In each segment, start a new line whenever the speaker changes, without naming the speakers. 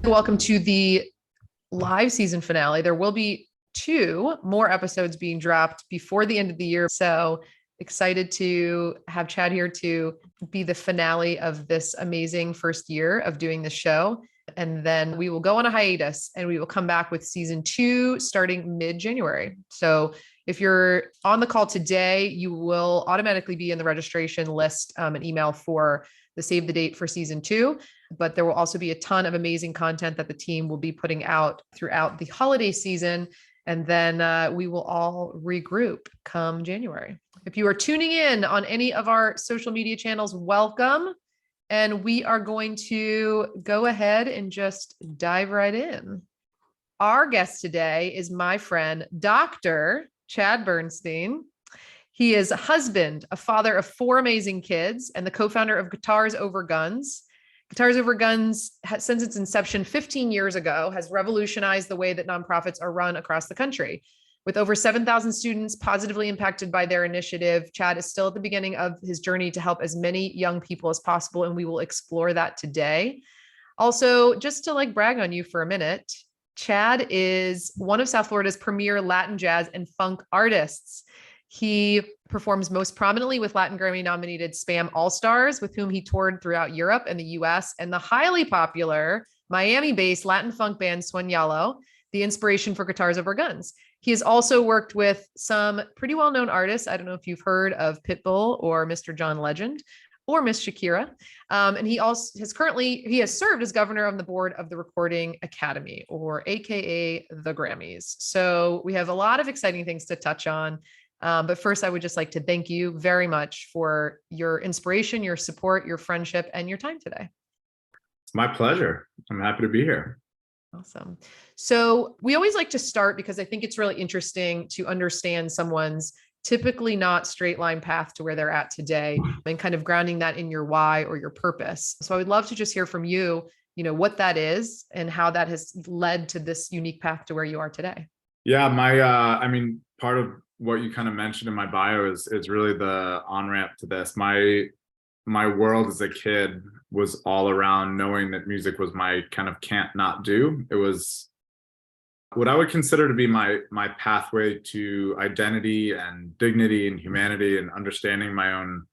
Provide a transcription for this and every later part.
Welcome to the live season finale. There will be 2 more episodes being dropped before the end of the year. So excited to have Chad here to be the finale of this amazing first year of doing the show. And then we will go on a hiatus and we will come back with season 2 starting mid-January. So if you're on the call today, you will automatically be in the registration list, an email for the save the date for season 2. But there will also be a ton of amazing content that the team will be putting out throughout the holiday season. And then we will all regroup come January. If you are tuning in on any of our social media channels, welcome. And we are going to go ahead and just dive right in. Our guest today is my friend, Dr. Chad Bernstein. He is a husband, a father of 4 amazing kids, and the co-founder of Guitars Over Guns. Guitars Over Guns, since its inception 15 years ago, has revolutionized the way that nonprofits are run across the country. With over 7,000 students positively impacted by their initiative, Chad is still at the beginning of his journey to help as many young people as possible, and we will explore that today. Also, just to brag on you for a minute, Chad is one of South Florida's premier Latin jazz and funk artists. He performs most prominently with Latin Grammy-nominated Spam All-Stars, with whom he toured throughout Europe and the US, and the highly popular Miami-based Latin funk band Sueñalo, the inspiration for Guitars Over Guns. He has also worked with some pretty well-known artists. I don't know if you've heard of Pitbull or Mr. John Legend or Miss Shakira. And he has served as governor on the board of the Recording Academy, or AKA the Grammys. So we have a lot of exciting things to touch on. But first, I would just like to thank you very much for your inspiration, your support, your friendship, and your time today.
It's my pleasure. I'm happy to be here.
Awesome. So we always like to start because I think it's really interesting to understand someone's typically not straight line path to where they're at today and kind of grounding that in your why or your purpose. So I would love to just hear from you, what that is and how that has led to this unique path to where you are today.
Yeah, part of what you kind of mentioned in my bio is really the on-ramp to this. My world as a kid was all around knowing that music was my kind of can't not do. It was what I would consider to be my pathway to identity and dignity and humanity and understanding my own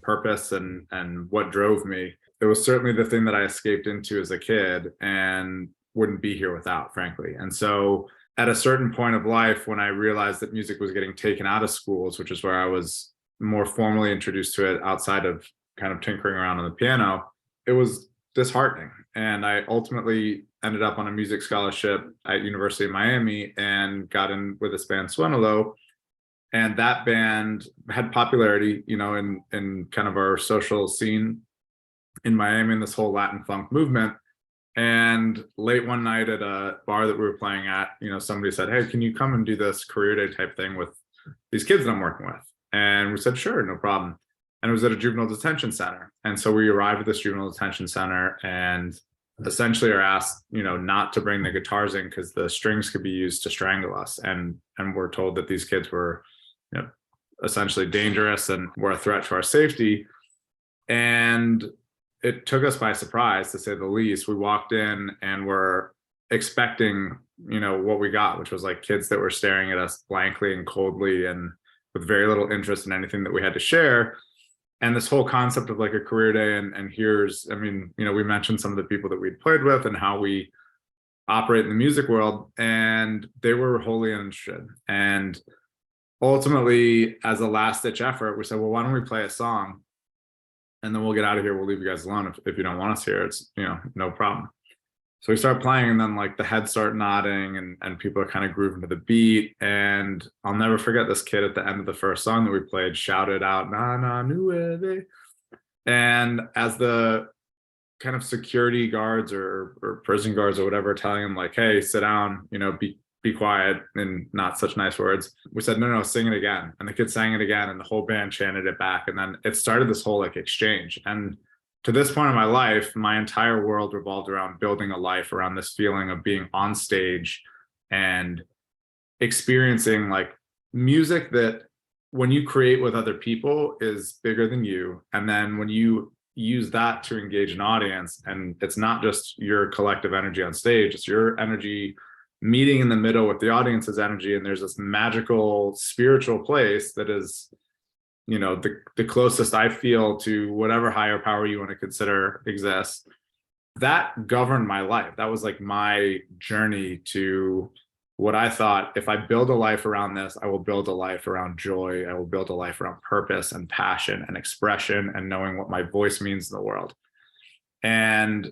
purpose and what drove me. It was certainly the thing that I escaped into as a kid and wouldn't be here without, frankly. And so at a certain point of life, when I realized that music was getting taken out of schools, which is where I was more formally introduced to it outside of kind of tinkering around on the piano, it was disheartening. And I ultimately ended up on a music scholarship at University of Miami and got in with this band Sueñalo. And that band had popularity, in kind of our social scene in Miami and this whole Latin funk movement. And late one night at a bar that we were playing at, somebody said, "Hey, can you come and do this career day type thing with these kids that I'm working with?" And we said, "Sure, no problem." And it was at a juvenile detention center. And so we arrived at this juvenile detention center and essentially are asked, not to bring the guitars in because the strings could be used to strangle us. And we're told that these kids were, essentially dangerous and were a threat to our safety. And it took us by surprise, to say the least. We walked in and were expecting, what we got, which was kids that were staring at us blankly and coldly and with very little interest in anything that we had to share. And this whole concept of a career day and we mentioned some of the people that we'd played with and how we operate in the music world, and they were wholly uninterested. And ultimately, as a last ditch effort, we said, well, why don't we play a song? And then we'll get out of here. We'll leave you guys alone. If you don't want us here, it's, no problem. So we start playing, and then the heads start nodding and people are kind of grooving to the beat. And I'll never forget this kid at the end of the first song that we played shouted out, "Na na nueve." And as the kind of security guards or prison guards or whatever telling him "Hey, sit down, be quiet," in not such nice words, we said, no, sing it again. And the kid sang it again, and the whole band chanted it back. And then it started this whole exchange. And to this point in my life, my entire world revolved around building a life around this feeling of being on stage and experiencing music that when you create with other people is bigger than you. And then when you use that to engage an audience. And it's not just your collective energy on stage, it's your energy meeting in the middle with the audience's energy. And there's this magical spiritual place that is, the closest I feel to whatever higher power you want to consider exists. That governed my life. That was like my journey to what I thought, if I build a life around this, I will build a life around joy. I will build a life around purpose and passion and expression and knowing what my voice means in the world. And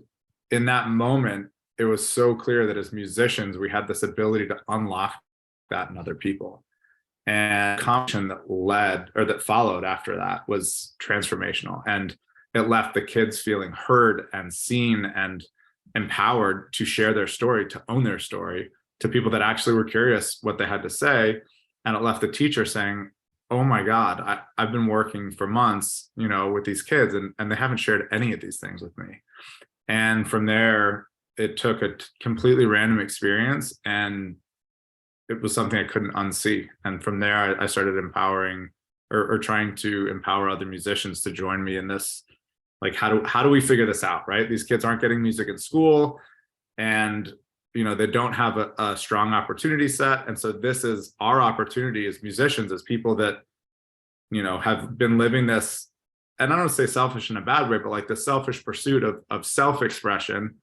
in that moment, it was so clear that as musicians, we had this ability to unlock that in other people. And the conversation that followed after that was transformational. And it left the kids feeling heard and seen and empowered to share their story, to own their story, to people that actually were curious what they had to say. And it left the teacher saying, oh my God, I've been working for months, with these kids and they haven't shared any of these things with me. And from there, it took a completely random experience and it was something I couldn't unsee. And from there, I started empowering or trying to empower other musicians to join me in this. Like, how do we figure this out, right? These kids aren't getting music in school and they don't have a strong opportunity set. And so this is our opportunity as musicians, as people that, have been living this, and I don't say selfish in a bad way, but like the selfish pursuit of self-expression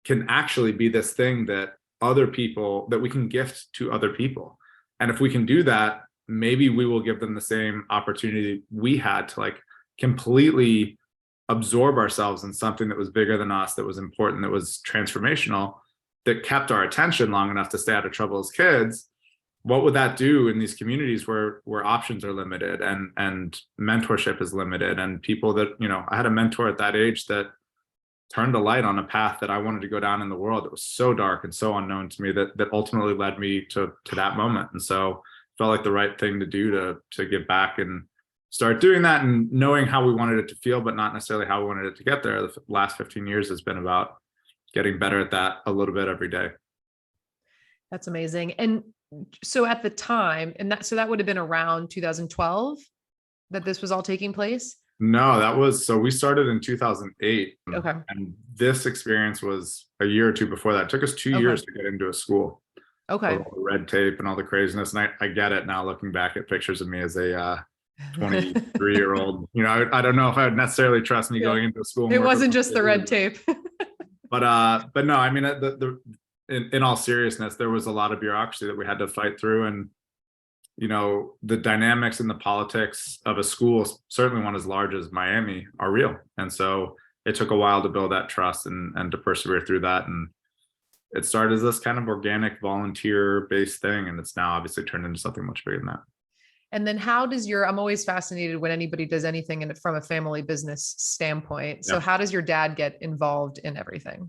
can actually be this thing that we can gift to other people. And if we can do that, maybe we will give them the same opportunity we had to like completely absorb ourselves in something that was bigger than us, that was important, that was transformational, that kept our attention long enough to stay out of trouble as kids. What would that do in these communities where options are limited and mentorship is limited, and people that, I had a mentor at that age that turned a light on a path that I wanted to go down in the world that was so dark and so unknown to me that ultimately led me to that moment. And so felt like the right thing to do to give back and start doing that, and knowing how we wanted it to feel, but not necessarily how we wanted it to get there. The last 15 years has been about getting better at that a little bit every day.
That's amazing. And so at the time, so that would have been around 2012 that this was all taking place?
No, so we started in 2008.
Okay.
And this experience was a year or two before that. It took us 2 years to get into a school.
Okay.
All the red tape and all the craziness. And I get it now, looking back at pictures of me as a 23-year-old. I don't know if I would necessarily trust me going into a school.
It wasn't just the red tape.
But no, I mean, in all seriousness, there was a lot of bureaucracy that we had to fight through, and the dynamics and the politics of a school, certainly one as large as Miami, are real. And so it took a while to build that trust and to persevere through that. And it started as this kind of organic volunteer-based thing, and it's now obviously turned into something much bigger than that.
And then I'm always fascinated when anybody does anything from a family business standpoint. So how does your dad get involved in everything?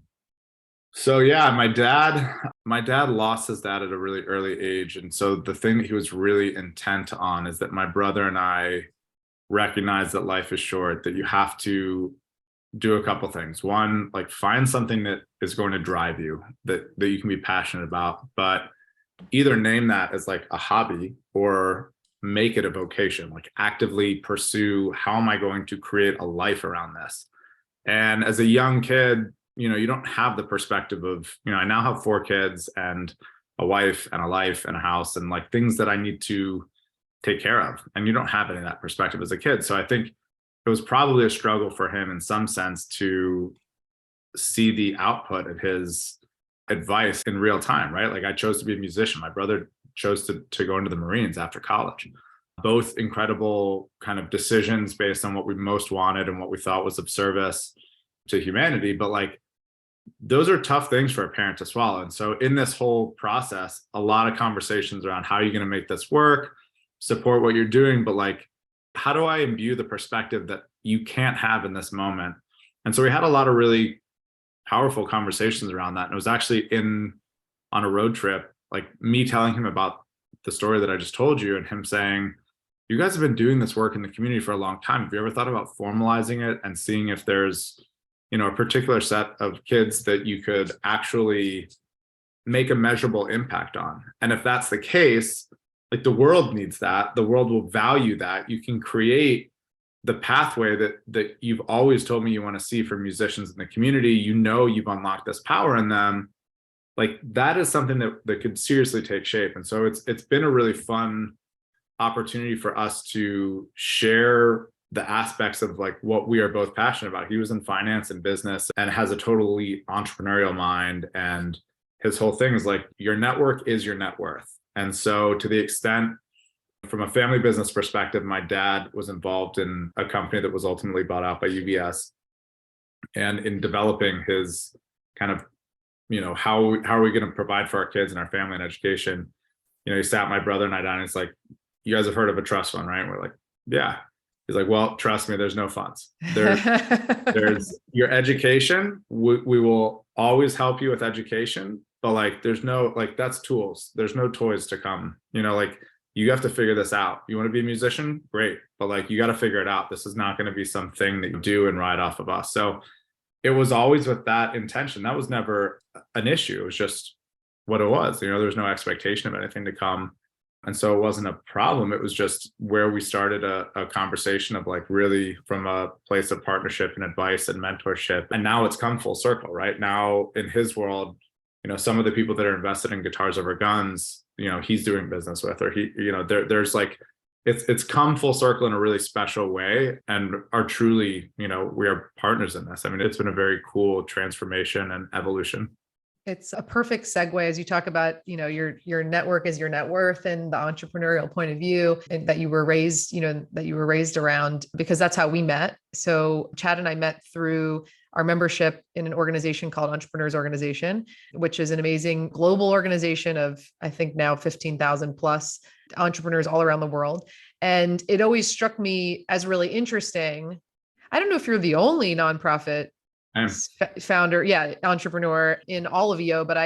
So yeah, my dad lost his dad at a really early age. And so the thing that he was really intent on is that my brother and I recognize that life is short, that you have to do a couple things. One, like find something that is going to drive you, that you can be passionate about, but either name that as like a hobby or make it a vocation, like actively pursue, how am I going to create a life around this? And as a young kid, you don't have the perspective of, I now have 4 kids and a wife and a life and a house and like things that I need to take care of. And you don't have any of that perspective as a kid. So I think it was probably a struggle for him in some sense to see the output of his advice in real time, right? Like I chose to be a musician. My brother chose to go into the Marines after college. Both incredible kind of decisions based on what we most wanted and what we thought was of service to humanity. But like, those are tough things for a parent to swallow. And so in this whole process, a lot of conversations around how are you going to make this work, support what you're doing, but like, how do I imbue the perspective that you can't have in this moment? And so we had a lot of really powerful conversations around that. And it was actually on a road trip, like me telling him about the story that I just told you and him saying, you guys have been doing this work in the community for a long time. Have you ever thought about formalizing it and seeing if there's, a particular set of kids that you could actually make a measurable impact on? And if that's the case, like the world needs that, the world will value that. You can create the pathway that you've always told me you want to see for musicians in the community, you've unlocked this power in them. Like that is something that could seriously take shape. And so it's been a really fun opportunity for us to share the aspects of like what we are both passionate about. He was in finance and business and has a totally entrepreneurial mind. And his whole thing is like, your network is your net worth. And so to the extent, from a family business perspective, my dad was involved in a company that was ultimately bought out by UBS. And in developing his kind of, how are we going to provide for our kids and our family and education? He sat my brother and I down and it's like, you guys have heard of a trust fund, right? And we're like, yeah. He's like, well, trust me, there's no funds. There's your education. We will always help you with education, but like, there's no, like, that's tools. There's no toys to come, like you have to figure this out. You want to be a musician? Great. But like, you got to figure it out. This is not going to be something that you do and ride off of us. So it was always with that intention. That was never an issue. It was just what it was. There's no expectation of anything to come. And so it wasn't a problem. It was just where we started a conversation of like really from a place of partnership and advice and mentorship. And now it's come full circle, right? Now in his world, some of the people that are invested in Guitars Over Guns, he's doing business with, or there's like, it's come full circle in a really special way and are truly, we are partners in this. I mean, it's been a very cool transformation and evolution.
It's a perfect segue as you talk about, your network is your net worth and the entrepreneurial point of view, and that you were raised around, because that's how we met. So Chad and I met through our membership in an organization called Entrepreneurs Organization, which is an amazing global organization of, I think now 15,000 plus entrepreneurs all around the world. And it always struck me as really interesting. I don't know if you're the only nonprofit founder, entrepreneur in all of EO, but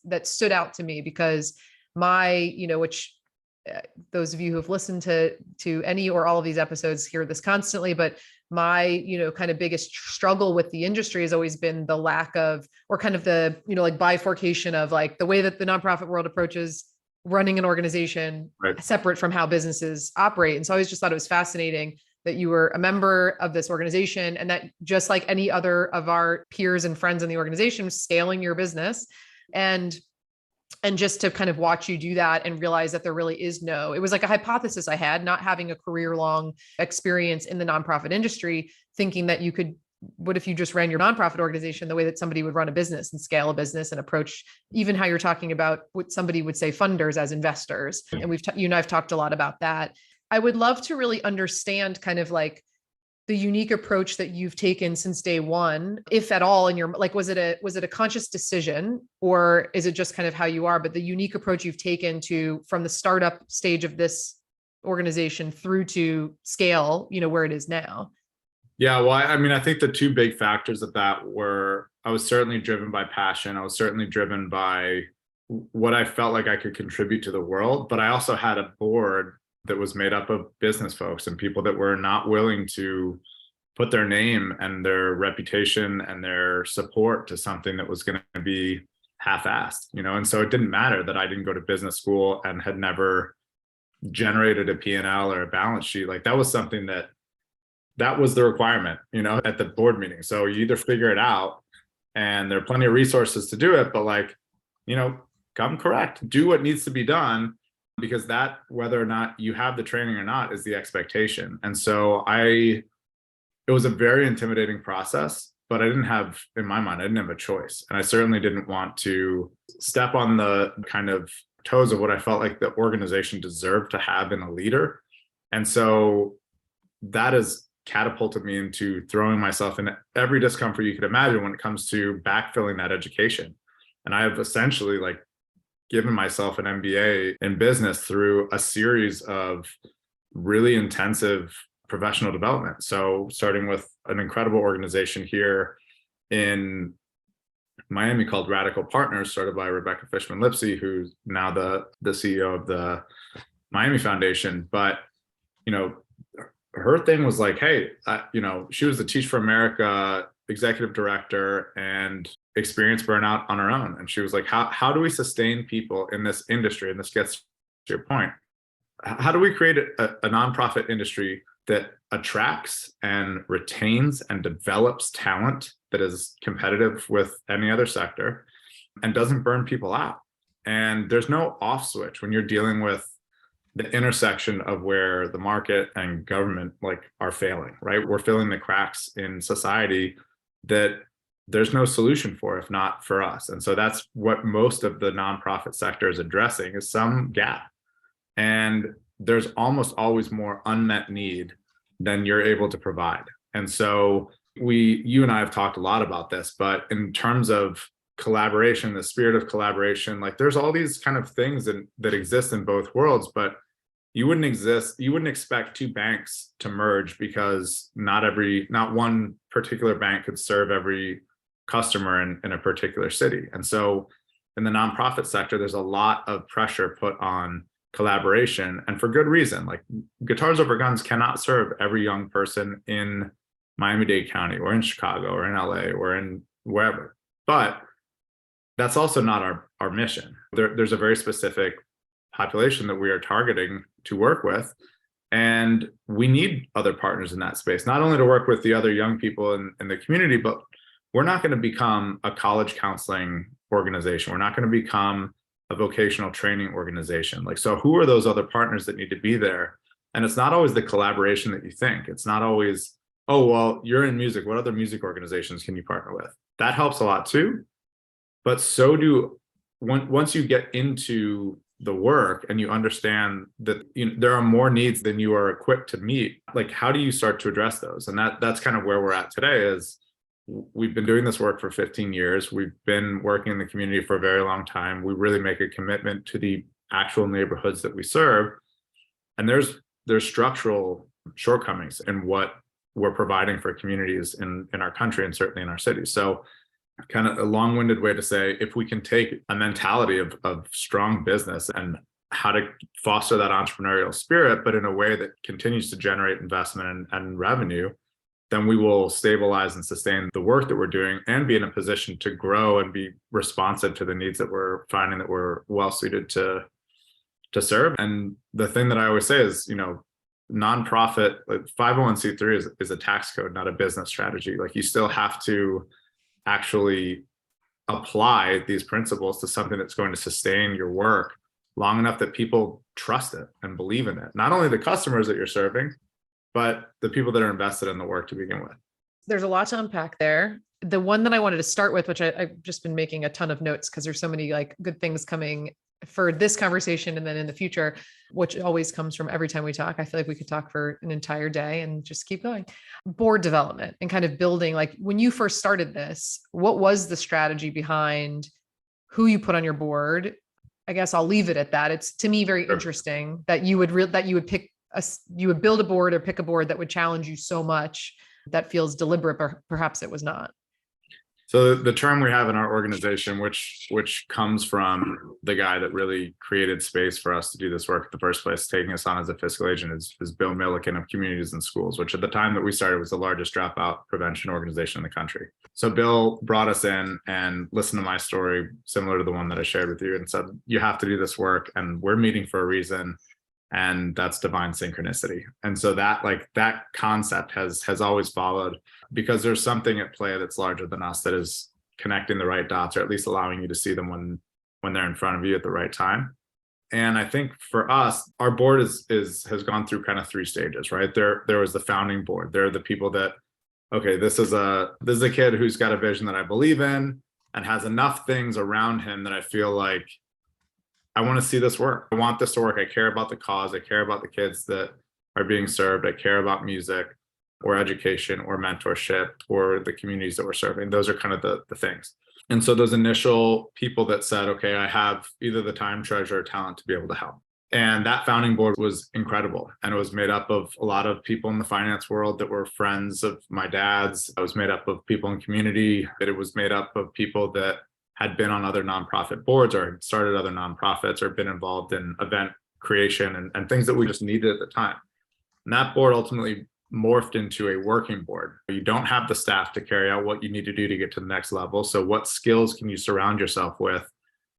that stood out to me because those of you who have listened to any or all of these episodes hear this constantly, but my, kind of biggest struggle with the industry has always been the lack of, or kind of the, like bifurcation of like the way that the nonprofit world approaches running an organization, right, separate from how businesses operate. And so I always just thought it was fascinating that you were a member of this organization and that just like any other of our peers and friends in the organization, scaling your business and just to kind of watch you do that and realize that there really is it was like a hypothesis I had, not having a career-long experience in the nonprofit industry, thinking that what if you just ran your nonprofit organization the way that somebody would run a business and scale a business and approach even how you're talking about what somebody would say funders as investors. And you and I've talked a lot about that. I would love to really understand kind of like the unique approach that you've taken since day one, if at all, in your, like, was it a conscious decision or is it just kind of how you are, but the unique approach you've taken from the startup stage of this organization through to scale, where it is now?
Yeah, well, I mean, I think the two big factors of that were, I was certainly driven by passion. I was certainly driven by what I felt like I could contribute to the world, but I also had a board that was made up of business folks and people that were not willing to put their name and their reputation and their support to something that was going to be half-assed, and so it didn't matter that I didn't go to business school and had never generated a P&L or a balance sheet. Like that was something that was the requirement, at the board meeting. So you either figure it out and there are plenty of resources to do it, but like, come correct, do what needs to be done, because that, whether or not you have the training or not, is the expectation. And so it was a very intimidating process, but in my mind, I didn't have a choice. And I certainly didn't want to step on the kind of toes of what I felt like the organization deserved to have in a leader. And so that has catapulted me into throwing myself in every discomfort you could imagine when it comes to backfilling that education. And I have essentially given myself an MBA in business through a series of really intensive professional development. So starting with an incredible organization here in Miami called Radical Partners, started by Rebecca Fishman-Lipsey, who's now the CEO of the Miami Foundation. But, her thing was like, hey, she was the Teach for America executive director and experienced burnout on her own. And she was like, how do we sustain people in this industry? And this gets to your point. How do we create a nonprofit industry that attracts and retains and develops talent that is competitive with any other sector and doesn't burn people out. And there's no off switch when you're dealing with the intersection of where the market and government like are failing, right? We're filling the cracks in society that there's no solution for if not for us. And so that's what most of the nonprofit sector is addressing, is some gap. And there's almost always more unmet need than you're able to provide. And so you and I have talked a lot about this, but in terms of collaboration, the spirit of collaboration, like there's all these kind of things that exist in both worlds, but you wouldn't expect two banks to merge because not one particular bank could serve every customer in a particular city. And so in the nonprofit sector, there's a lot of pressure put on collaboration, and for good reason. Like Guitars Over Guns cannot serve every young person in Miami-Dade County or in Chicago or in LA or in wherever. But that's also not our mission. There's a very specific population that we are targeting to work with. And we need other partners in that space, not only to work with the other young people in the community, but we're not going to become a college counseling organization. We're not going to become a vocational training organization. Like, so who are those other partners that need to be there? And it's not always the collaboration that you think. It's not always, oh, well, you're in music. What other music organizations can you partner with? That helps a lot too. But so do, once you get into the work and you understand that there are more needs than you are equipped to meet, like how do you start to address those? And that's kind of where we're at today. Is we've been doing this work for 15 years. We've been working in the community for a very long time. We really make a commitment to the actual neighborhoods that we serve. And there's structural shortcomings in what we're providing for communities in our country and certainly in our cities. So kind of a long-winded way to say, if we can take a mentality of strong business and how to foster that entrepreneurial spirit, but in a way that continues to generate investment and revenue, then we will stabilize and sustain the work that we're doing and be in a position to grow and be responsive to the needs that we're finding that we're well suited to serve. And the thing that I always say is, nonprofit, like 501c3 is a tax code, not a business strategy. Like you still have to actually apply these principles to something that's going to sustain your work long enough that people trust it and believe in it. Not only the customers that you're serving, but the people that are invested in the work to begin with.
There's a lot to unpack there. The one that I wanted to start with, which I've just been making a ton of notes because there's so many like good things coming for this conversation and then in the future, which always comes from every time we talk. I feel like we could talk for an entire day and just keep going. Board development and kind of building, like when you first started this, what was the strategy behind who you put on your board? I guess I'll leave it at that. It's to me very interesting that you would build a board or pick a board that would challenge you so much that feels deliberate, but perhaps it was not.
So the term we have in our organization, which comes from the guy that really created space for us to do this work in the first place, taking us on as a fiscal agent, is Bill Milliken of Communities and Schools, which at the time that we started was the largest dropout prevention organization in the country. So Bill brought us in and listened to my story, similar to the one that I shared with you, and said, you have to do this work and we're meeting for a reason. And that's divine synchronicity. And so that concept has always followed, because there's something at play that's larger than us that is connecting the right dots, or at least allowing you to see them when they're in front of you at the right time. And I think for us, our board has gone through kind of three stages, right? There was the founding board. There are the people that, okay, this is a kid who's got a vision that I believe in and has enough things around him that I feel like I want to see this work. I want this to work. I care about the cause. I care about the kids that are being served. I care about music or education or mentorship or the communities that we're serving. Those are kind of the things. And so those initial people that said, okay, I have either the time, treasure, or talent to be able to help. And that founding board was incredible. And it was made up of a lot of people in the finance world that were friends of my dad's. It was made up of people in community. It was made up of people that had been on other nonprofit boards or had started other nonprofits or been involved in event creation and things that we just needed at the time. And that board ultimately morphed into a working board. You don't have the staff to carry out what you need to do to get to the next level. So what skills can you surround yourself with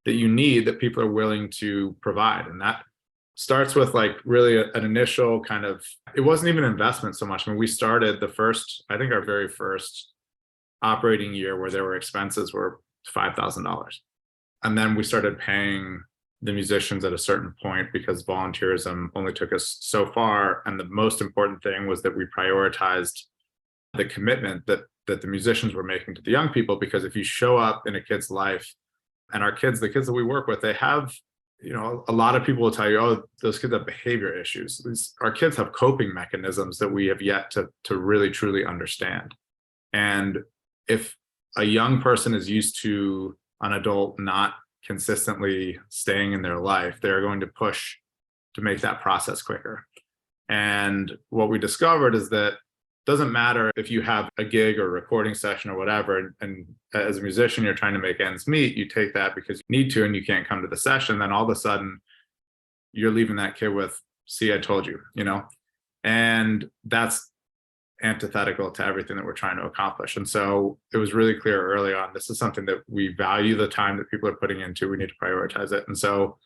that you need that people are willing to provide? And starts with like really an initial kind of, it wasn't even investment so much. I mean, we started I think our very first operating year where there were expenses were $5,000. And then we started paying the musicians at a certain point because volunteerism only took us so far. And the most important thing was that we prioritized the commitment that the musicians were making to the young people. Because if you show up in a kid's life, and our kids, the kids that we work with, they have, a lot of people will tell you, oh, those kids have behavior issues. Our kids have coping mechanisms that we have yet to really truly understand. And if a young person is used to an adult not consistently staying in their life, they're going to push to make that process quicker. And what we discovered is that it doesn't matter if you have a gig or recording session or whatever, and as a musician, you're trying to make ends meet, you take that because you need to and you can't come to the session, then all of a sudden you're leaving that kid with, see, I told you, and that's antithetical to everything that we're trying to accomplish. And so it was really clear early on, this is something that we value the time that people are putting into, we need to prioritize it. And so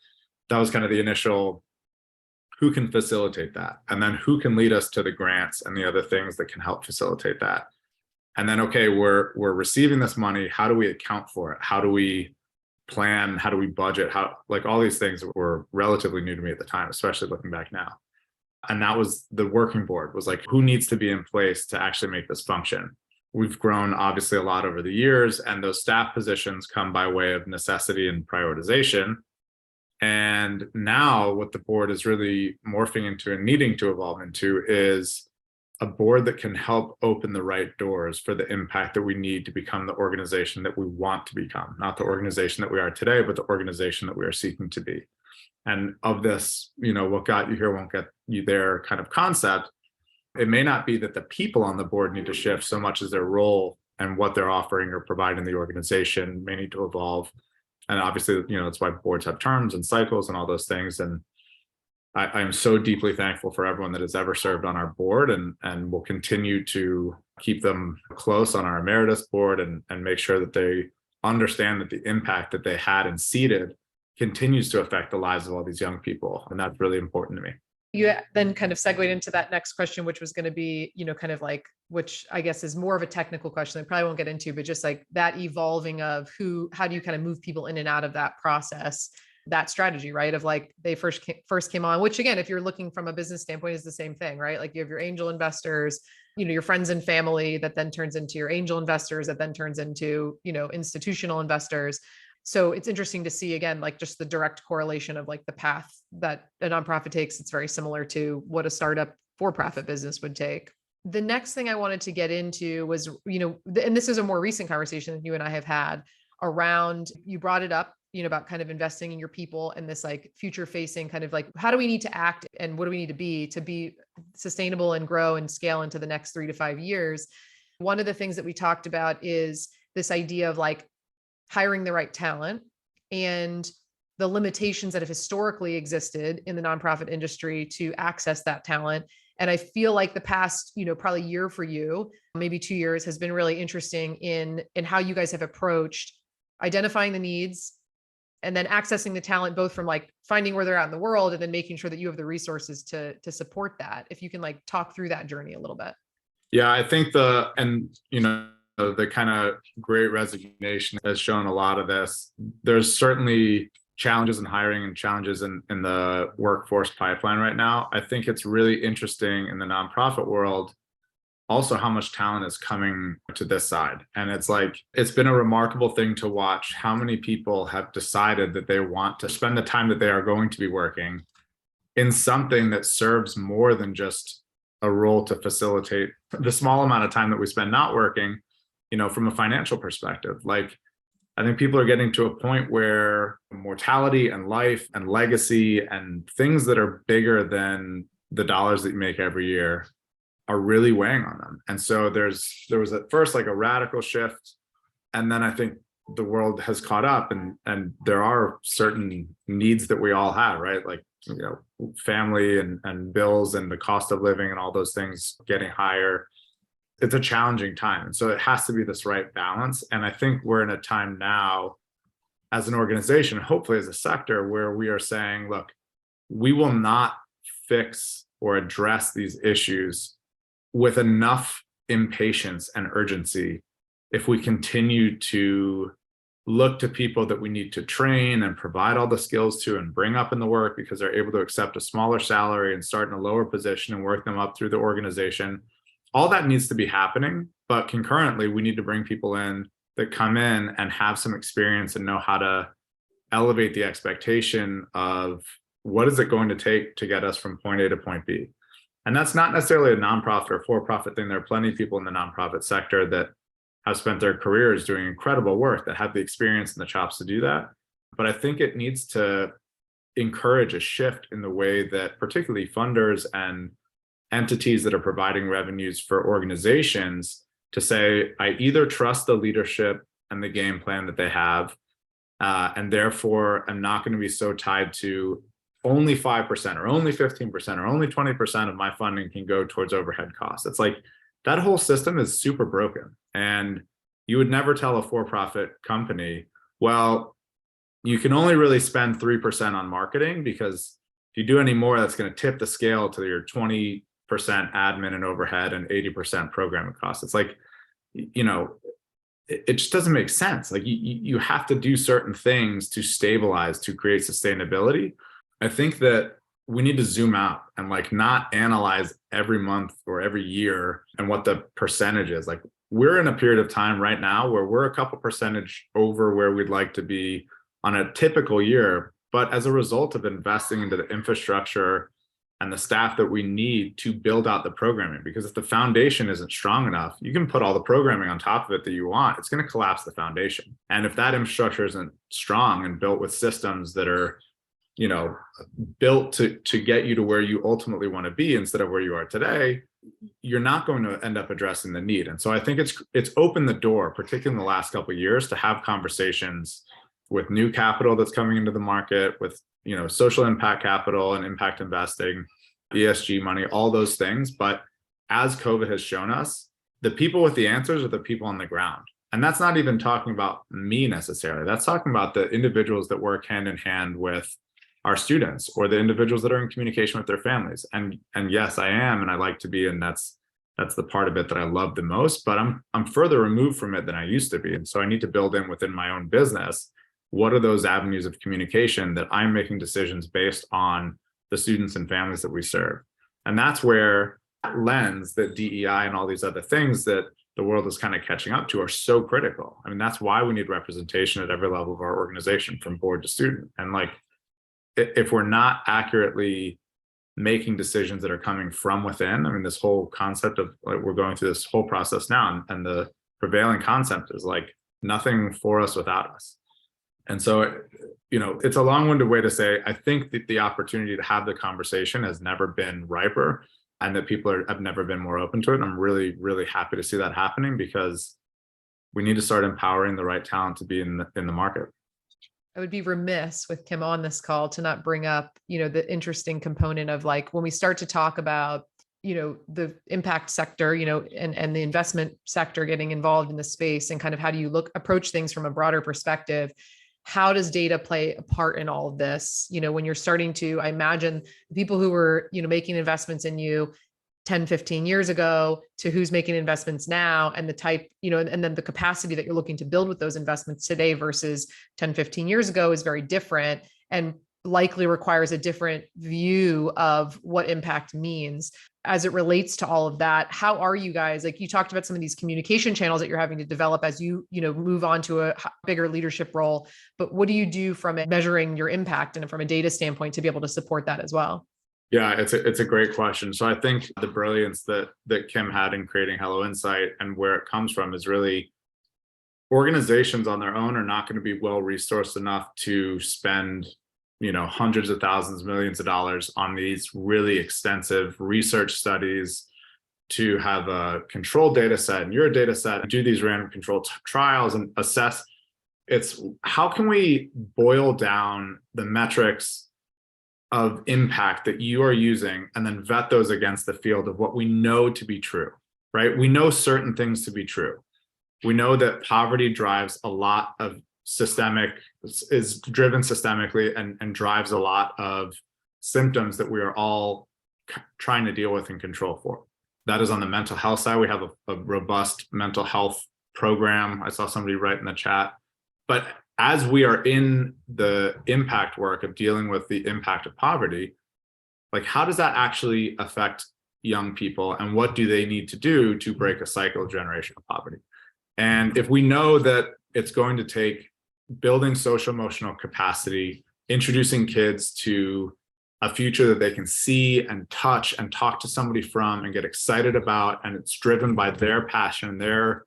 that was kind of the initial, who can facilitate that? And then who can lead us to the grants and the other things that can help facilitate that? And then, okay, we're receiving this money. How do we account for it? How do we plan? How do we budget? Like all these things were relatively new to me at the time, especially looking back now. And that was the working board, was like, who needs to be in place to actually make this function? We've grown obviously a lot over the years, and those staff positions come by way of necessity and prioritization. And now what the board is really morphing into and needing to evolve into is a board that can help open the right doors for the impact that we need to become the organization that we want to become, not the organization that we are today, but the organization that we are seeking to be. And of this, what got you here won't get you there kind of concept, it may not be that the people on the board need to shift so much as their role and what they're offering or providing the organization may need to evolve. And obviously, that's why boards have terms and cycles and all those things. And I am so deeply thankful for everyone that has ever served on our board, and will continue to keep them close on our emeritus board and make sure that they understand that the impact that they had and seeded continues to affect the lives of all these young people. And that's really important to me.
You then kind of segued into that next question, which was going to be, kind of like, which I guess is more of a technical question I probably won't get into, but just like that evolving of how do you kind of move people in and out of that process, that strategy, right? Of like, they first came on, which again, if you're looking from a business standpoint, is the same thing, right? Like you have your angel investors, your friends and family, that then turns into your angel investors, that then turns into, institutional investors. So it's interesting to see, again, like just the direct correlation of like the path that a nonprofit takes. It's very similar to what a startup for-profit business would take. The next thing I wanted to get into was, and this is a more recent conversation that you and I have had around, you brought it up, about kind of investing in your people and this like future facing kind of like, how do we need to act and what do we need to be sustainable and grow and scale into the next 3 to 5 years? One of the things that we talked about is this idea of like hiring the right talent and the limitations that have historically existed in the nonprofit industry to access that talent. And I feel like the past, probably year for you, maybe 2 years, has been really interesting in how you guys have approached identifying the needs and then accessing the talent, both from like finding where they're at in the world and then making sure that you have the resources to support that. If you can like talk through that journey a little bit.
Yeah, I think the kind of great resignation has shown a lot of this. There's certainly challenges in hiring and challenges in the workforce pipeline right now. I think it's really interesting in the nonprofit world also how much talent is coming to this side. And it's been a remarkable thing to watch how many people have decided that they want to spend the time that they are going to be working in something that serves more than just a role to facilitate the small amount of time that we spend not working, from a financial perspective. Like, I think people are getting to a point where mortality and life and legacy and things that are bigger than the dollars that you make every year are really weighing on them. And so there was at first like a radical shift. And then I think the world has caught up and there are certain needs that we all have, right? Like, family and bills and the cost of living and all those things getting higher. It's a challenging time. And so it has to be this right balance. And I think we're in a time now as an organization, hopefully as a sector, where we are saying, look, we will not fix or address these issues with enough impatience and urgency if we continue to look to people that we need to train and provide all the skills to and bring up in the work because they're able to accept a smaller salary and start in a lower position and work them up through the organization. All that needs to be happening, but concurrently, we need to bring people in that come in and have some experience and know how to elevate the expectation of what is it going to take to get us from point A to point B. And that's not necessarily a nonprofit or for-profit thing. There are plenty of people in the nonprofit sector that have spent their careers doing incredible work, that have the experience and the chops to do that. But I think it needs to encourage a shift in the way that particularly funders and entities that are providing revenues for organizations to say, I either trust the leadership and the game plan that they have, and therefore I'm not going to be so tied to only 5% or only 15% or only 20% of my funding can go towards overhead costs. It's like that whole system is super broken. And you would never tell a for-profit company, well, you can only really spend 3% on marketing, because if you do any more, that's going to tip the scale to your 20% admin and overhead and 80% programming costs. It's like, it just doesn't make sense. Like you have to do certain things to stabilize, to create sustainability. I think that we need to zoom out and like not analyze every month or every year and what the percentage is. Like we're in a period of time right now where we're a couple percentage over where we'd like to be on a typical year, but as a result of investing into the infrastructure and the staff that we need to build out the programming. Because if the foundation isn't strong enough, you can put all the programming on top of it that you want, it's going to collapse the foundation. And if that infrastructure isn't strong and built with systems that are built to get you to where you ultimately want to be instead of where you are today, you're not going to end up addressing the need. And so I think it's opened the door, particularly in the last couple of years, to have conversations with new capital that's coming into the market, with social impact capital and impact investing, ESG money, all those things. But as COVID has shown us, the people with the answers are the people on the ground. And that's not even talking about me necessarily. That's talking about the individuals that work hand in hand with our students, or the individuals that are in communication with their families. And yes, I am, and I like to be, and that's the part of it that I love the most, but I'm further removed from it than I used to be. And so I need to build in within my own business, what are those avenues of communication that I'm making decisions based on the students and families that we serve. And that's where that lens, that DEI and all these other things that the world is kind of catching up to are so critical. I mean, that's why we need representation at every level of our organization, from board to student. And like, if we're not accurately making decisions that are coming from within, I mean, this whole concept of like, we're going through this whole process now, and the prevailing concept is like nothing for us without us. And so, it's a long-winded way to say, I think that the opportunity to have the conversation has never been riper, and that people have never been more open to it. And I'm really, really happy to see that happening, because we need to start empowering the right talent to be in the market.
I would be remiss with Kim on this call to not bring up, the interesting component of like, when we start to talk about, the impact sector, and the investment sector getting involved in the space, and kind of how do you approach things from a broader perspective? How does data play a part in all of this? When you're starting to, I imagine people who were, making investments in you 10, 15 years ago to who's making investments now, and the type, and then the capacity that you're looking to build with those investments today versus 10, 15 years ago is very different, and likely requires a different view of what impact means. As it relates to all of that, how are you guys, like you talked about some of these communication channels that you're having to develop as you move on to a bigger leadership role, but what do you do from measuring your impact and from a data standpoint to be able to support that as well?
Yeah, it's a great question. So I think the brilliance that Kim had in creating Hello Insight and where it comes from is really, organizations on their own are not going to be well resourced enough to spend hundreds of thousands, millions of dollars on these really extensive research studies, to have a controlled data set and your data set, and do these random controlled trials and assess. It's how can we boil down the metrics of impact that you are using and then vet those against the field of what we know to be true, right? We know certain things to be true. We know that poverty drives a lot of is driven systemically and drives a lot of symptoms that we are all trying to deal with and control for. That is on the mental health side. We have a robust mental health program. I saw somebody write in the chat. But as we are in the impact work of dealing with the impact of poverty, like, how does that actually affect young people, and what do they need to do to break a cycle of generational poverty? And if we know that it's going to take building social emotional capacity, introducing kids to a future that they can see and touch and talk to somebody from and get excited about, and it's driven by their passion, their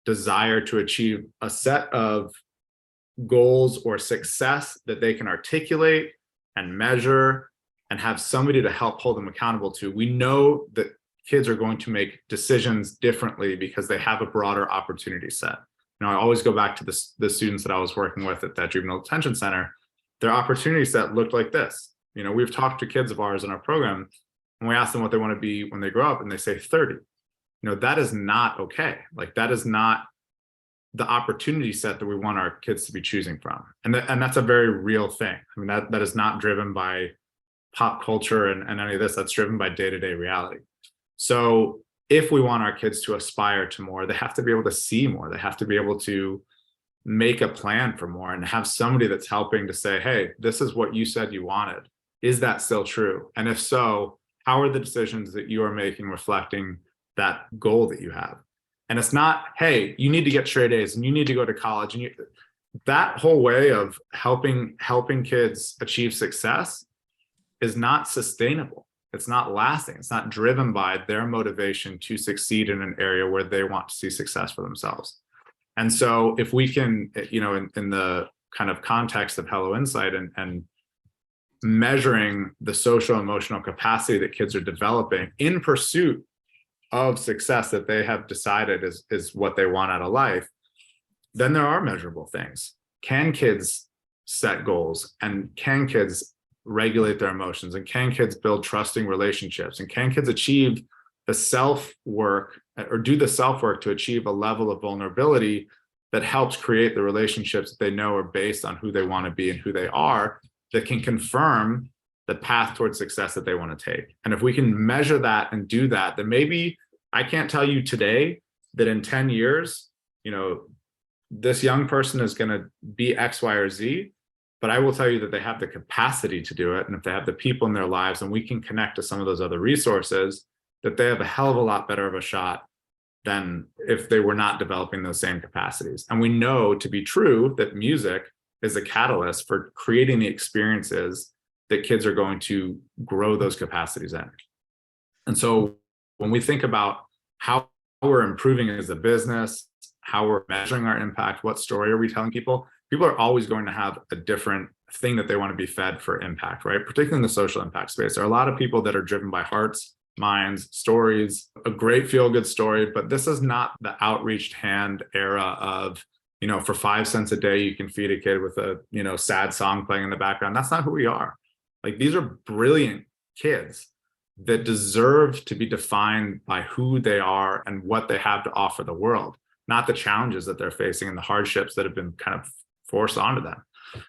desire to achieve a set of goals or success that they can articulate and measure and have somebody to help hold them accountable to, we know that kids are going to make decisions differently because they have a broader opportunity set. I always go back to the students that I was working with at that juvenile detention center. Their opportunity set looked like this. We've talked to kids of ours in our program, and we ask them what they want to be when they grow up, and they say 30. That is not okay. Like, that is not the opportunity set that we want our kids to be choosing from. And that's a very real thing. That is not driven by pop culture and any of this. That's driven by day-to-day reality. So if we want our kids to aspire to more, they have to be able to see more. They have to be able to make a plan for more and have somebody that's helping to say, hey, this is what you said you wanted. Is that still true? And if so, how are the decisions that you are making reflecting that goal that you have? And it's not, hey, you need to get straight A's and you need to go to college. And that whole way of helping kids achieve success is not sustainable. It's not lasting. It's not driven by their motivation to succeed in an area where they want to see success for themselves. And so if we can, in the kind of context of Hello Insight and measuring the social emotional capacity that kids are developing in pursuit of success that they have decided is what they want out of life, then there are measurable things. Can kids set goals, and can kids regulate their emotions, and can kids build trusting relationships, and can kids achieve the self-work or do the self-work to achieve a level of vulnerability that helps create the relationships that they know are based on who they want to be and who they are, that can confirm the path towards success that they want to take. And if we can measure that and do that, then maybe I can't tell you today that in 10 years, this young person is going to be X, Y, or Z, but I will tell you that they have the capacity to do it. And if they have the people in their lives and we can connect to some of those other resources, that they have a hell of a lot better of a shot than if they were not developing those same capacities. And we know to be true that music is a catalyst for creating the experiences that kids are going to grow those capacities in. And so when we think about how we're improving as a business, how we're measuring our impact, what story are we telling people? People are always going to have a different thing that they want to be fed for impact, right? Particularly in the social impact space. There are a lot of people that are driven by hearts, minds, stories, a great feel-good story, but this is not the outreached hand era of, for 5 cents a day, you can feed a kid with a, sad song playing in the background. That's not who we are. Like, these are brilliant kids that deserve to be defined by who they are and what they have to offer the world, not the challenges that they're facing and the hardships that have been kind of forced onto them.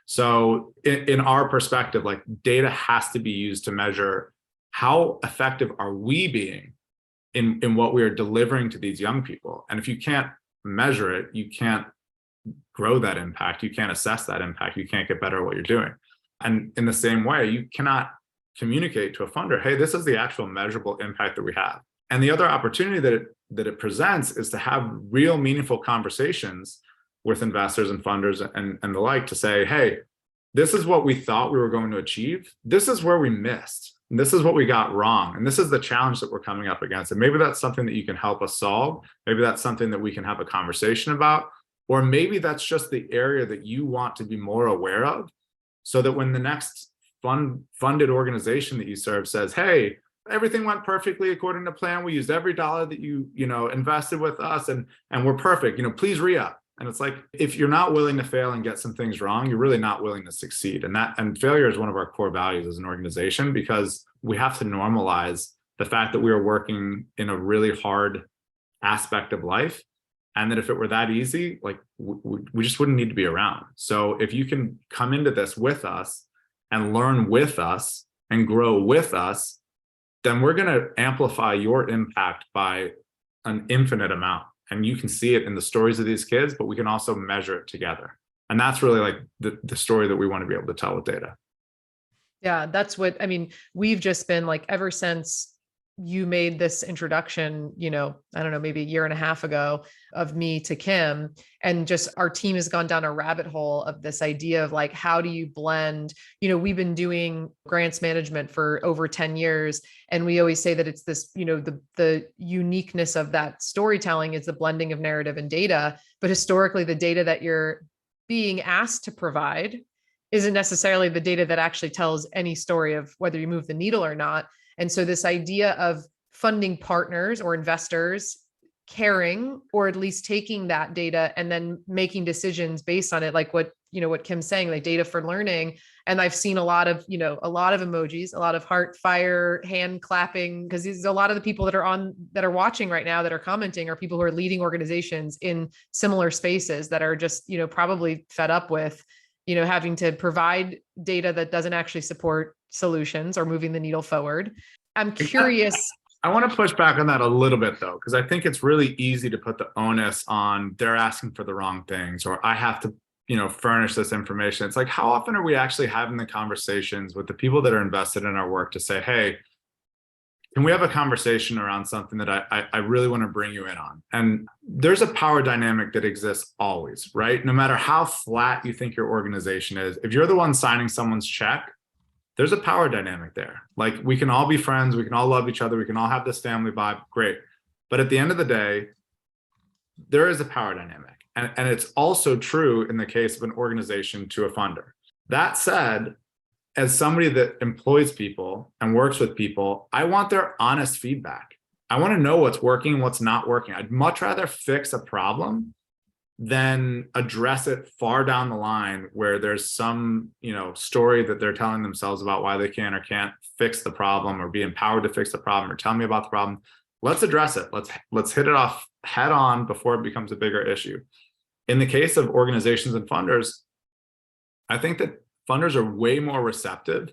So in our perspective, like, data has to be used to measure how effective are we being in what we are delivering to these young people. And if you can't measure it, you can't grow that impact. You can't assess that impact. You can't get better at what you're doing. And in the same way, you cannot communicate to a funder, hey, this is the actual measurable impact that we have. And the other opportunity that it presents is to have real meaningful conversations with investors and funders and the like, to say, hey, this is what we thought we were going to achieve. This is where we missed. And this is what we got wrong. And this is the challenge that we're coming up against. And maybe that's something that you can help us solve. Maybe that's something that we can have a conversation about. Or maybe that's just the area that you want to be more aware of, so that when the next funded organization that you serve says, hey, everything went perfectly according to plan. We used every dollar that you invested with us, and we're perfect. Please re-up. And it's like, if you're not willing to fail and get some things wrong, you're really not willing to succeed. And failure is one of our core values as an organization, because we have to normalize the fact that we are working in a really hard aspect of life. And that if it were that easy, like, we just wouldn't need to be around. So if you can come into this with us and learn with us and grow with us, then we're going to amplify your impact by an infinite amount. And you can see it in the stories of these kids, but we can also measure it together. And that's really like the story that we want to be able to tell with data.
Yeah, that's what, I mean, we've just been like, ever since you made this introduction, I don't know, maybe a year and a half ago, of me to Kim, and just our team has gone down a rabbit hole of this idea of like, how do you blend, we've been doing grants management for over 10 years. And we always say that it's this, the uniqueness of that storytelling is the blending of narrative and data. But historically, the data that you're being asked to provide isn't necessarily the data that actually tells any story of whether you move the needle or not. And so this idea of funding partners or investors caring, or at least taking that data and then making decisions based on it, like what Kim's saying, like data for learning. And I've seen a lot of emojis, a lot of heart, fire, hand clapping, because a lot of the people that are watching right now that are commenting are people who are leading organizations in similar spaces that are just, probably fed up with, having to provide data that doesn't actually support solutions or moving the needle forward. I'm curious.
I want to push back on that a little bit though, because I think it's really easy to put the onus on they're asking for the wrong things, or I have to, furnish this information. It's like, how often are we actually having the conversations with the people that are invested in our work to say, hey, can we have a conversation around something that I really want to bring you in on? And there's a power dynamic that exists always, right? No matter how flat you think your organization is, if you're the one signing someone's check, there's a power dynamic there. Like, we can all be friends, we can all love each other, we can all have this family vibe, great. But at the end of the day, there is a power dynamic. And it's also true in the case of an organization to a funder. That said, as somebody that employs people and works with people, I want their honest feedback. I want to know what's working and what's not working. I'd much rather fix a problem than address it far down the line where there's some, story that they're telling themselves about why they can or can't fix the problem, or be empowered to fix the problem, or tell me about the problem. Let's address it. Let's hit it off head on before it becomes a bigger issue. In the case of organizations and funders, I think that funders are way more receptive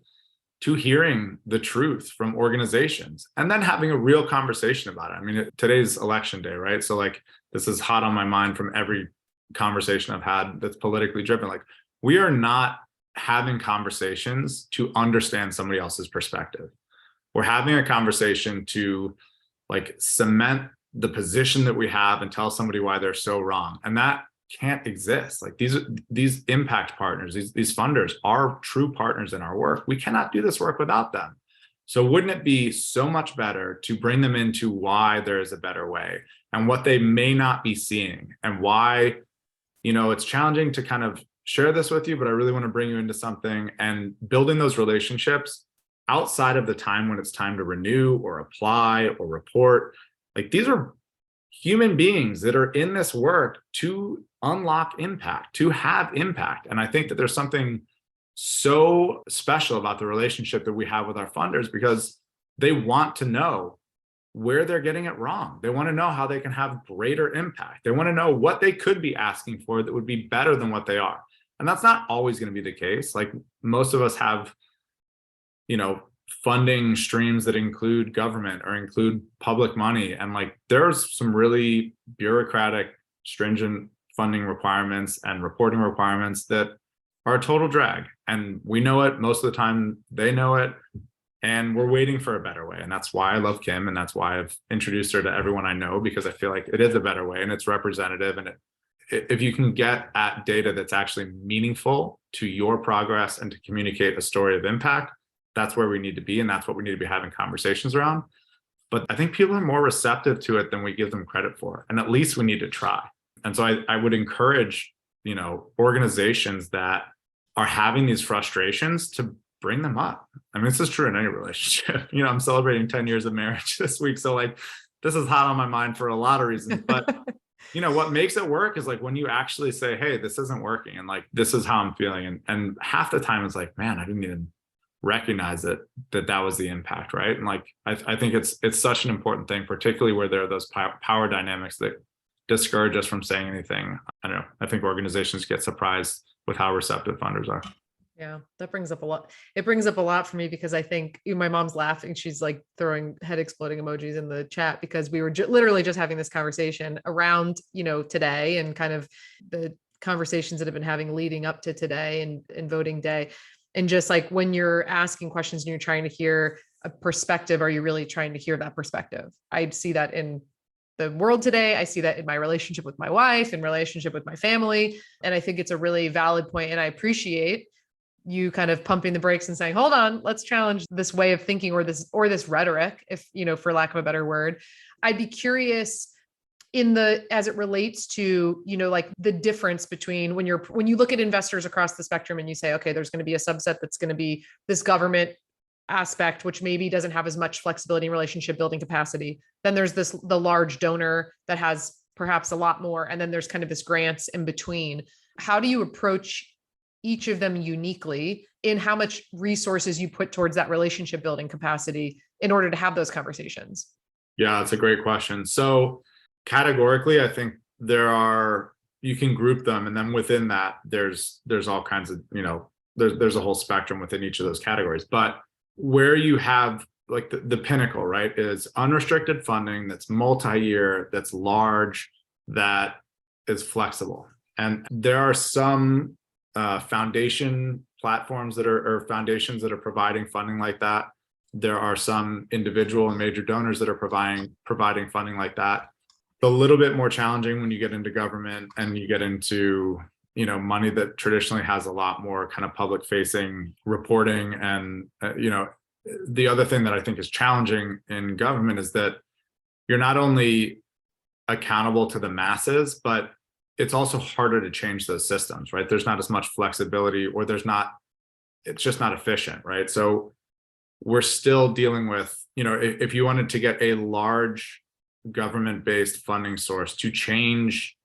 to hearing the truth from organizations and then having a real conversation about it. I mean, today's election day, right? So like, this is hot on my mind from every conversation I've had that's politically driven. Like, we are not having conversations to understand somebody else's perspective. We're having a conversation to like cement the position that we have and tell somebody why they're so wrong. And that can't exist. Like, these impact partners, these funders are true partners in our work. We cannot do this work without them. So wouldn't it be so much better to bring them into why there is a better way and what they may not be seeing, and why, it's challenging to kind of share this with you, but I really want to bring you into something, and building those relationships outside of the time when it's time to renew or apply or report. Like, these are human beings that are in this work to unlock impact, to have impact. And I think that there's something so special about the relationship that we have with our funders, because they want to know where they're getting it wrong. They want to know how they can have greater impact. They want to know what they could be asking for that would be better than what they are. And that's not always going to be the case. Like, most of us have, funding streams that include government or include public money. And like, there's some really bureaucratic, stringent funding requirements and reporting requirements that are a total drag. And we know it. Most of the time they know it. And we're waiting for a better way. And that's why I love Kim. And that's why I've introduced her to everyone I know, because I feel like it is a better way and it's representative. And if you can get at data that's actually meaningful to your progress and to communicate a story of impact, that's where we need to be. And that's what we need to be having conversations around. But I think people are more receptive to it than we give them credit for. And at least we need to try. And so I would encourage, organizations that are having these frustrations to bring them up. I mean, this is true in any relationship. I'm celebrating 10 years of marriage this week. So like, this is hot on my mind for a lot of reasons. But what makes it work is like when you actually say, hey, this isn't working. And like, this is how I'm feeling. And half the time it's like, man, I didn't even recognize that was the impact, right? And like, I think it's such an important thing, particularly where there are those power dynamics that discourage us from saying anything. I don't know. I think organizations get surprised with how receptive funders are.
Yeah, that brings up a lot. It brings up a lot for me because I think my mom's laughing. She's like throwing head exploding emojis in the chat because we were literally just having this conversation around, today and kind of the conversations that have been having leading up to today and voting day. And just like when you're asking questions and you're trying to hear a perspective, are you really trying to hear that perspective? I see that in the world today. I see that in my relationship with my wife and relationship with my family. And I think it's a really valid point. And I appreciate you kind of pumping the brakes and saying, hold on, let's challenge this way of thinking or this rhetoric, if, for lack of a better word. I'd be curious as it relates to, like the difference between when you look at investors across the spectrum and you say, okay, there's going to be a subset that's going to be this government aspect, which maybe doesn't have as much flexibility and relationship building capacity. Then there's the large donor that has perhaps a lot more. And then there's kind of this grants in between. How do you approach each of them uniquely in how much resources you put towards that relationship building capacity in order to have those conversations?
Yeah, that's a great question. So categorically, I think you can group them, and then within that, there's all kinds of, there's a whole spectrum within each of those categories. But where you have like the pinnacle, right, is unrestricted funding that's multi-year, that's large, that is flexible. And there are some foundation platforms or foundations that are providing funding like that. There are some individual and major donors that are providing funding like that. It's a little bit more challenging when you get into government and you get into, money that traditionally has a lot more kind of public facing reporting. And, the other thing that I think is challenging in government is that you're not only accountable to the masses, but it's also harder to change those systems, right? There's not as much flexibility, or it's just not efficient, right? So we're still dealing with, if you wanted to get a large government-based funding source to change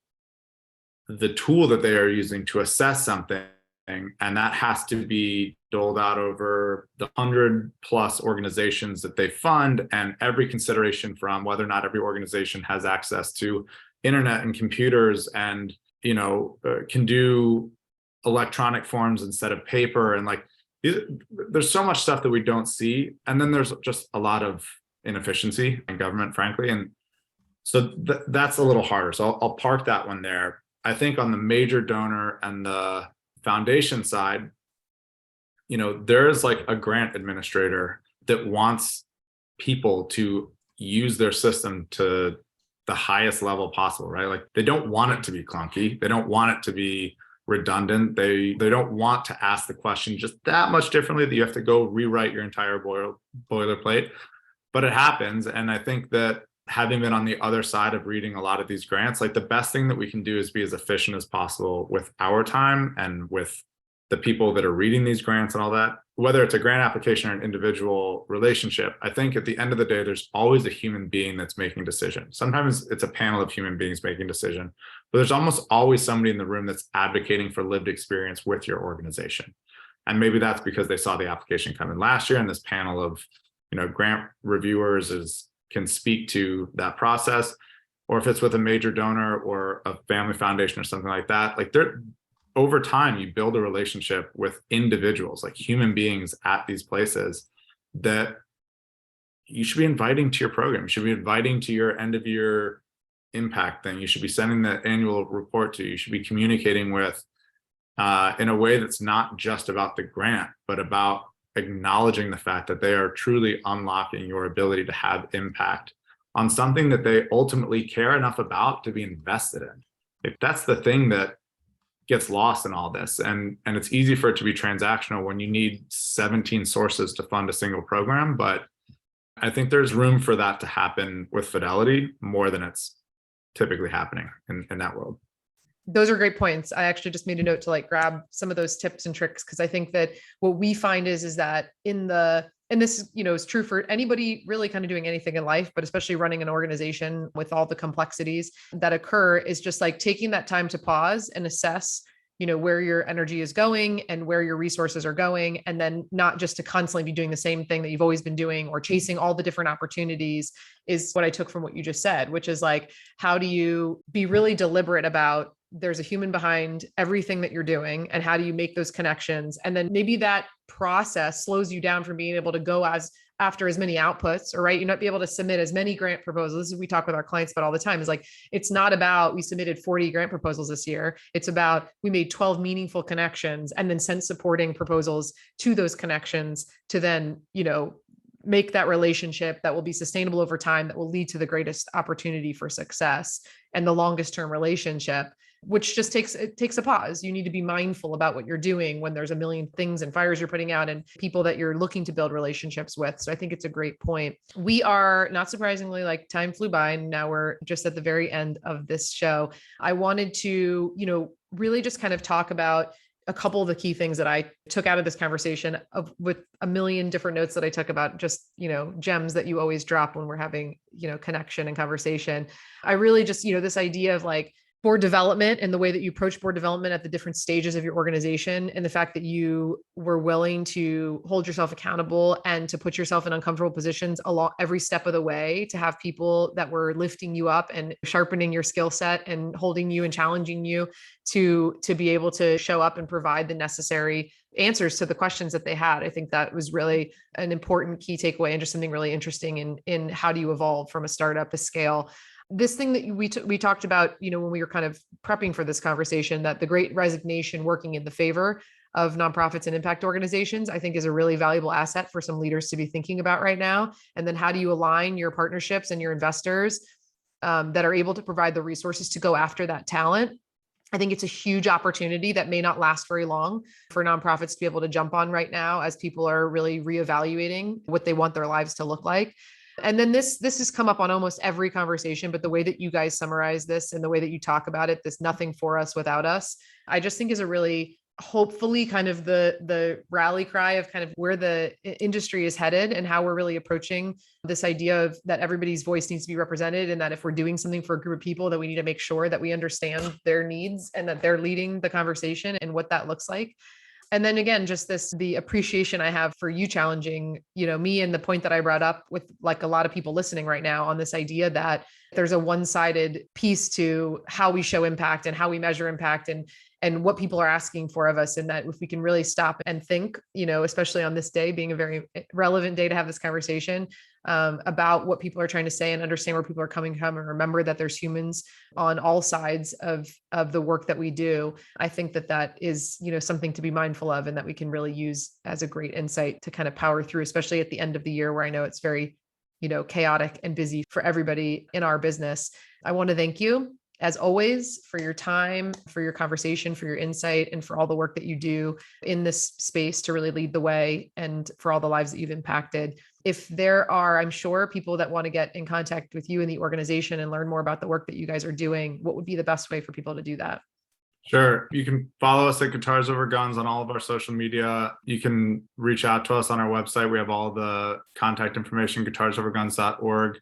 the tool that they are using to assess something, and that has to be doled out over the 100+ organizations that they fund, and every consideration from whether or not every organization has access to internet and computers and, can do electronic forms instead of paper. And like, there's so much stuff that we don't see. And then there's just a lot of inefficiency in government, frankly. And so that's a little harder. So I'll park that one there. I think on the major donor and the foundation side, there's like a grant administrator that wants people to use their system to the highest level possible, right? Like they don't want it to be clunky. They don't want it to be redundant. They don't want to ask the question just that much differently that you have to go rewrite your entire boilerplate. But it happens. And I think that having been on the other side of reading a lot of these grants, like the best thing that we can do is be as efficient as possible with our time and with the people that are reading these grants and all that, whether it's a grant application or an individual relationship. I think at the end of the day, there's always a human being that's making decisions. Sometimes it's a panel of human beings making decision, but there's almost always somebody in the room that's advocating for lived experience with your organization. And maybe that's because they saw the application come in last year, and this panel of, grant reviewers can speak to that process. Or if it's with a major donor or a family foundation or something like that, like over time, you build a relationship with individuals, like human beings at these places, that you should be inviting to your program. You should be inviting to your end of year impact thing. You should be sending the annual report to. You should be communicating with in a way that's not just about the grant, but about acknowledging the fact that they are truly unlocking your ability to have impact on something that they ultimately care enough about to be invested in. If that's the thing that gets lost in all this, and it's easy for it to be transactional when you need 17 sources to fund a single program. But I think there's room for that to happen with Fidelity more than it's typically happening in that world.
Those are great points. I actually just made a note to like grab some of those tips and tricks, because I think that what we find is that and this, is true for anybody really kind of doing anything in life, but especially running an organization with all the complexities that occur, is just like taking that time to pause and assess, where your energy is going and where your resources are going. And then not just to constantly be doing the same thing that you've always been doing or chasing all the different opportunities, is what I took from what you just said, which is like, how do you be really deliberate about there's a human behind everything that you're doing, and how do you make those connections? And then maybe that process slows you down from being able to go after as many outputs, or right, you not be able to submit as many grant proposals. This is what we talk with our clients about all the time, is like, it's not about we submitted 40 grant proposals this year. It's about we made 12 meaningful connections and then sent supporting proposals to those connections to then, make that relationship that will be sustainable over time, that will lead to the greatest opportunity for success and the longest term relationship, which just takes a pause. You need to be mindful about what you're doing when there's a million things and fires you're putting out and people that you're looking to build relationships with. So I think it's a great point. We are, not surprisingly, like, time flew by and now we're just at the very end of this show. I wanted to, really just kind of talk about a couple of the key things that I took out of this conversation, with a million different notes that I took about just, gems that you always drop when we're having, connection and conversation. I really just, this idea of like board development and the way that you approach board development at the different stages of your organization, and the fact that you were willing to hold yourself accountable and to put yourself in uncomfortable positions along every step of the way, to have people that were lifting you up and sharpening your skill set and holding you and challenging you to be able to show up and provide the necessary answers to the questions that they had. I think that was really an important key takeaway, and just something really interesting in how do you evolve from a startup to scale. This thing that we talked about, when we were kind of prepping for this conversation, that the great resignation working in the favor of nonprofits and impact organizations, I think, is a really valuable asset for some leaders to be thinking about right now. And then how do you align your partnerships and your investors that are able to provide the resources to go after that talent? I think it's a huge opportunity that may not last very long for nonprofits to be able to jump on right now, as people are really reevaluating what they want their lives to look like. And then this has come up on almost every conversation, but the way that you guys summarize this and the way that you talk about it, this nothing for us without us, I just think is a really, hopefully, kind of the rally cry of kind of where the industry is headed and how we're really approaching this idea of that everybody's voice needs to be represented, and that if we're doing something for a group of people, that we need to make sure that we understand their needs and that they're leading the conversation and what that looks like. And then again, just the appreciation I have for you challenging, me, and the point that I brought up with, like, a lot of people listening right now, on this idea that there's a one-sided piece to how we show impact and how we measure impact and what people are asking for of us. And that if we can really stop and think, especially on this day being a very relevant day to have this conversation about what people are trying to say, and understand where people are coming from, and remember that there's humans on all sides of the work that we do. I think that is, something to be mindful of, and that we can really use as a great insight to kind of power through, especially at the end of the year, where I know it's very, chaotic and busy for everybody in our business. I want to thank you, as always, for your time, for your conversation, for your insight, and for all the work that you do in this space to really lead the way, and for all the lives that you've impacted. If there are, I'm sure, people that want to get in contact with you and the organization and learn more about the work that you guys are doing, what would be the best way for people to do that?
Sure. You can follow us at Guitars Over Guns on all of our social media. You can reach out to us on our website. We have all the contact information, guitarsoverguns.org.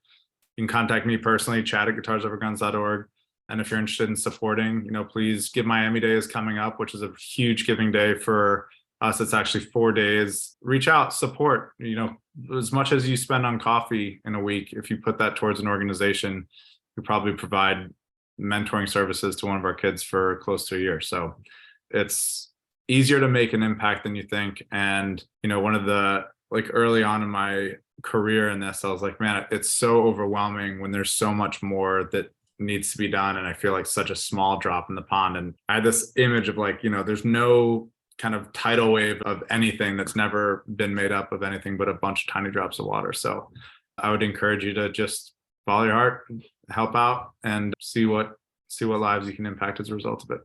You can contact me personally, Chad at guitarsoverguns.org. And if you're interested in supporting, please, Give Miami Day is coming up, which is a huge giving day for us. It's actually 4 days. Reach out, support, as much as you spend on coffee in a week. If you put that towards an organization, you probably provide mentoring services to one of our kids for close to a year. So it's easier to make an impact than you think. And, one of the, early on in my career in this, I was like, man, it's so overwhelming when there's so much more that needs to be done. And I feel like such a small drop in the pond. And I had this image of there's no kind of tidal wave of anything that's never been made up of anything but a bunch of tiny drops of water. So I would encourage you to just follow your heart, help out, and see what lives you can impact as a result of it.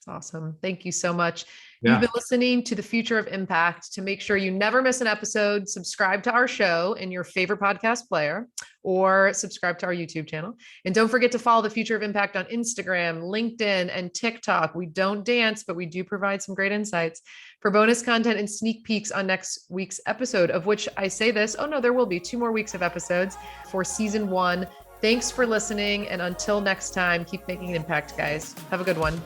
That's awesome. Thank you so much.
Yeah.
You've been listening to The Future of Impact. To make sure you never miss an episode, subscribe to our show in your favorite podcast player, or subscribe to our YouTube channel. And don't forget to follow The Future of Impact on Instagram, LinkedIn, and TikTok. We don't dance, but we do provide some great insights. For bonus content and sneak peeks on next week's episode, of which I say this, oh no, there will be 2 more weeks of episodes for season 1. Thanks for listening. And until next time, keep making an impact, guys. Have a good one.